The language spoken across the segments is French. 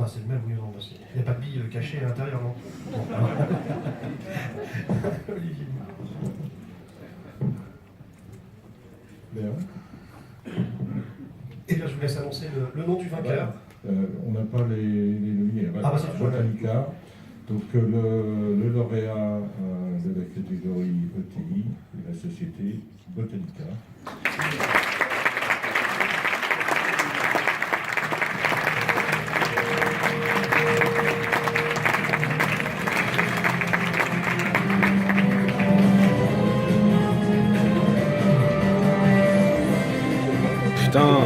bah c'est le même, oui, non, bah, il n'y a pas de billes cachées à l'intérieur, non? Bon, Olivier. Bien. Eh bien, je vous laisse annoncer le nom du vainqueur. On n'a pas les nominés. Ah, bah, c'est toujours Botanica. Donc, le lauréat de la catégorie ETI est la société Botanica. Putain.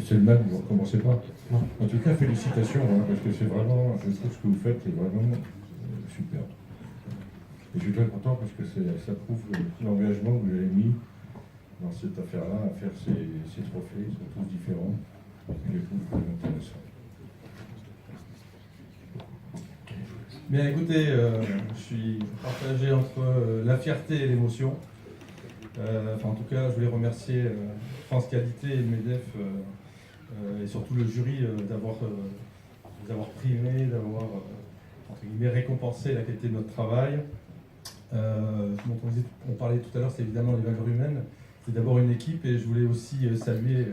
C'est le même, vous ne recommencez pas. En tout cas, félicitations, parce que c'est vraiment, je trouve ce que vous faites est vraiment super. Et je suis très content parce que ça prouve l'engagement que vous avez mis dans cette affaire-là, à faire ces trophées. Ils sont tous différents. Je les trouve très intéressants. Bien écoutez, je suis partagé entre la fierté et l'émotion. En tout cas, je voulais remercier France Qualité et le MEDEF et surtout le jury d'avoir primé, d'avoir entre guillemets récompensé la qualité de notre travail. Dont on parlait tout à l'heure, c'est évidemment les valeurs humaines. C'est d'abord une équipe et je voulais aussi saluer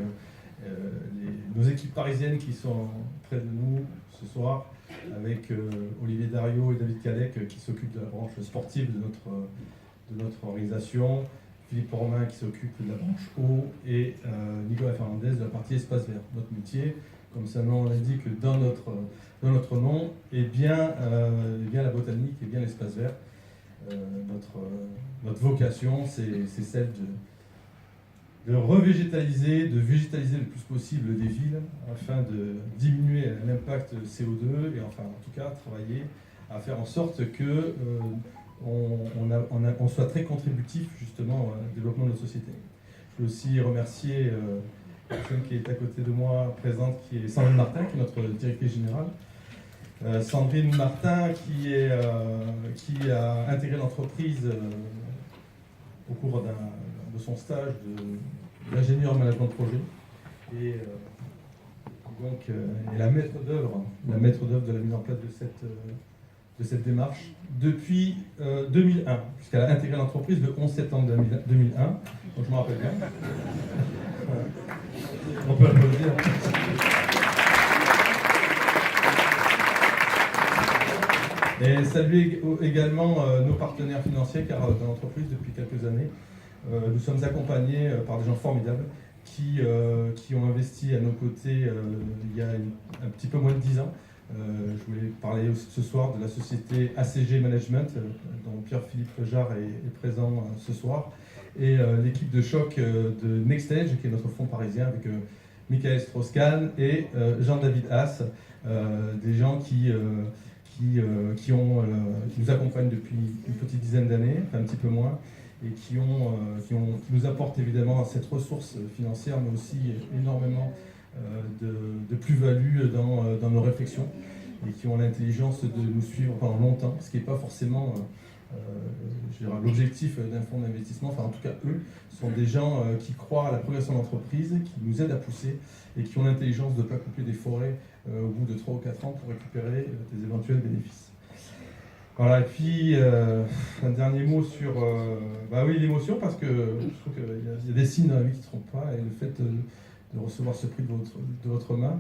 nos équipes parisiennes qui sont près de nous ce soir, avec Olivier Dario et David Cadec qui s'occupent de la branche sportive de notre organisation, Philippe Romain qui s'occupe de la branche eau et Nicolas Fernandez de la partie espace vert. Notre métier, comme son nom l'indique dans notre nom, est bien la botanique et bien l'espace vert. Notre vocation, c'est celle de revégétaliser, de végétaliser le plus possible des villes afin de diminuer l'impact CO2 et enfin en tout cas travailler à faire en sorte que on soit très contributif justement au développement de notre société. Je veux aussi remercier la personne qui est à côté de moi présente, qui est Sandrine Martin, qui est notre directrice générale. Sandrine Martin qui a intégré l'entreprise au cours de son stage d'ingénieur management de projet et donc est la maître d'œuvre de la mise en place de cette démarche depuis 2001, puisqu'elle a intégré l'entreprise le 11 septembre 2001, donc je me rappelle bien. On peut applaudir. Et saluer également nos partenaires financiers, car dans l'entreprise, depuis quelques années, nous sommes accompagnés par des gens formidables qui ont investi à nos côtés il y a un petit peu moins de 10 ans. Je voulais parler ce soir de la société ACG Management, dont Pierre-Philippe Jarre est présent ce soir, et l'équipe de choc de Nextage, qui est notre fonds parisien, avec Michael Strauss-Kahn et Jean-David Haas, des gens qui nous accompagnent depuis une petite dizaine d'années, enfin un petit peu moins, et qui nous apportent évidemment cette ressource financière, mais aussi énormément de plus-value dans nos réflexions, et qui ont l'intelligence de nous suivre pendant longtemps, ce qui n'est pas forcément l'objectif d'un fonds d'investissement. Enfin, en tout cas, eux sont des gens qui croient à la progression de l'entreprise, qui nous aident à pousser, et qui ont l'intelligence de ne pas couper des forêts au bout de 3 ou 4 ans pour récupérer des éventuels bénéfices. Voilà, et puis un dernier mot sur l'émotion, parce que je trouve qu'il y a des signes dans la vie qui ne trompent pas, et le fait de recevoir ce prix de votre main,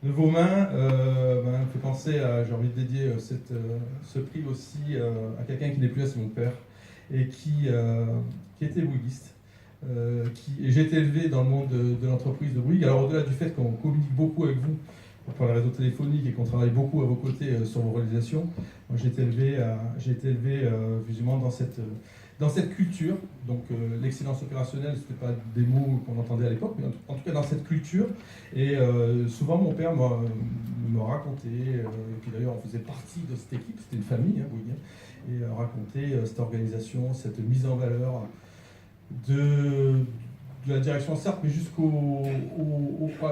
de vos mains, me fait penser à, j'ai envie de dédier ce prix aussi à quelqu'un qui n'est plus là, c'est mon père, et qui était bouyguiste. Et j'ai été élevé dans le monde de l'entreprise de Bouygues. Alors au-delà du fait qu'on communique beaucoup avec vous pour les réseaux téléphoniques et qu'on travaille beaucoup à vos côtés sur vos réalisations, moi j'ai été élevé visiblement dans cette culture. Donc l'excellence opérationnelle, ce n'était pas des mots qu'on entendait à l'époque, mais en tout cas dans cette culture. Et souvent mon père me racontait, et puis d'ailleurs on faisait partie de cette équipe, c'était une famille, Bouygues, et racontait cette organisation, cette mise en valeur de la direction certes, mais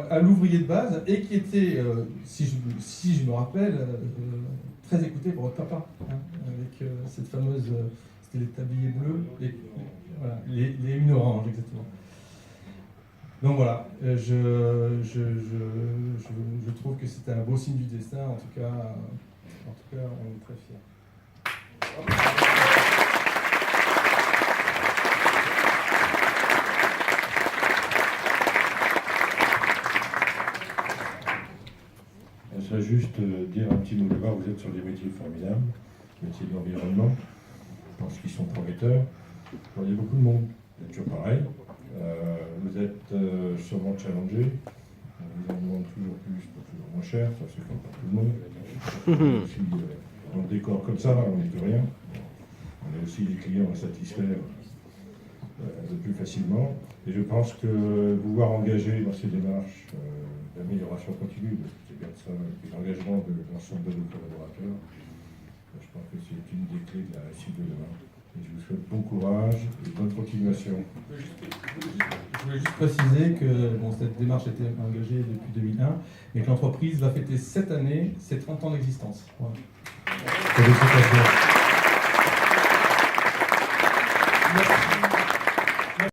à l'ouvrier de base, et qui était, si je me rappelle, très écouté par votre papa, hein, avec cette fameuse, c'était les tabliers bleus, voilà, les une orange, exactement. Donc voilà, je trouve que c'était un beau signe du destin, en tout cas on est très fiers. Je voudrais juste dire un petit mot là-bas. Vous êtes sur des métiers formidables, métiers de l'environnement. Je pense qu'ils sont prometteurs. Il y a beaucoup de monde. Vous êtes toujours pareil. Vous êtes sûrement challengé. On vous en demande toujours plus pour toujours moins cher. Ça, c'est comme pour tout le monde. Aussi, dans le décor comme ça, on n'est que rien. On a aussi des clients à satisfaire le plus facilement. Et je pense que vous voir engagé dans ces démarches d'amélioration continue, c'est bien ça, et l'engagement de l'ensemble de nos collaborateurs, je pense que c'est une des clés de la réussite de demain. Et je vous souhaite bon courage et bonne continuation. Je voulais juste préciser que cette démarche a été engagée depuis 2001, mais que l'entreprise va fêter cette année ses 30 ans d'existence. Voilà. Félicitations. Merci.